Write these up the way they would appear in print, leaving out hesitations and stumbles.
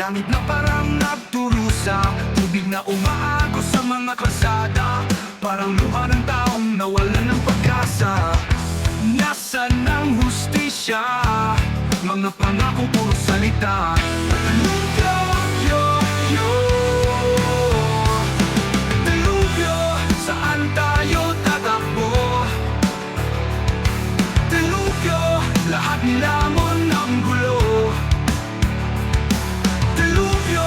langit na parang nagturusa, tubig na umaagos sa mga kalsada, parang luha ng taong nawalan ng pag-asa. Nasaan ang hustisya? Mga pangako puro salita. Dilubyo, yo, yo. Dilubyo, saan tayo tatakbo? Dilubyo, lahat nilamon ng gulo. Dilubyo,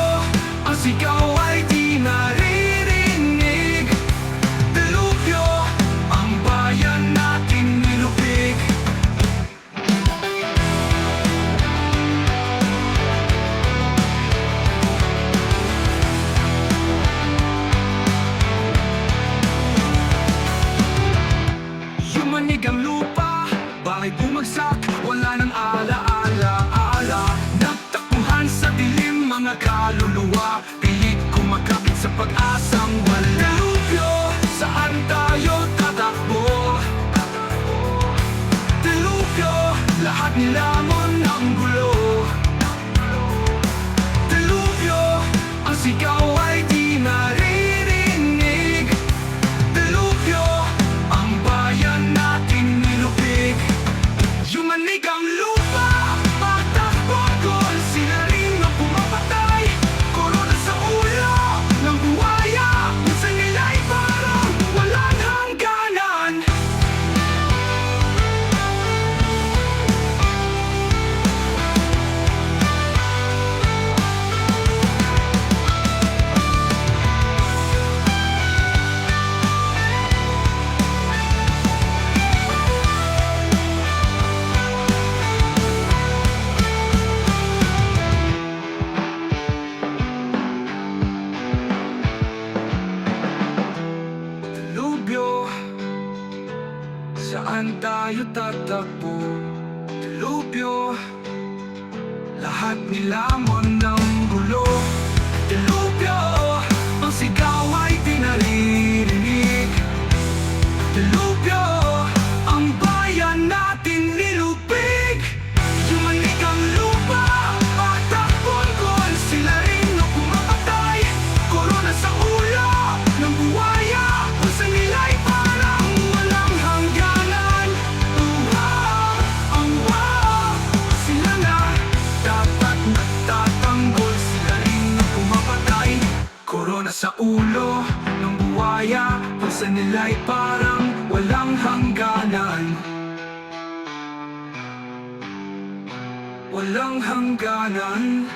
ang sigaw ay di naririnig. Dilubyo, ang bayan natin nilupig. Yumanig ang lupa, bahay bumagsak, wala nang ala-ala. Nagtakbuhan sa dilim mga kaluluwa, pilit kumakapit sa pag-asang wala. Dilubyo, saan tayo tatakbo? Dilubyo, lahat nilamon ng gulo. Dilubyo, ang sigaw ay di naririnig. Dilubyo, ang bayan natin nilupig. Yumanig ang lupa, patakbon, sila rin ang pumapatay. Korona sa ulo ng buhaya, minsan nila'y parang walang hangganan. Dilubyo, saan tayo tatakbo? Dilubyo, lahat nilamon ng gulo. Dilubyo, ang sigaw ay di naririnig. Dilubyo, ang bayan natin nilupig. Yumanig ang lupa, patakbon, sila rin ang pumapatay. Korona sa ulo ng buhaya, pusa nila'y parang walang hangganan. Sila na dapat nagtatanggol, sila rin ang pumapatay. Korona sa ulo ng buhaya, pusa nila'y parang walang hangganan. Walang hangganan.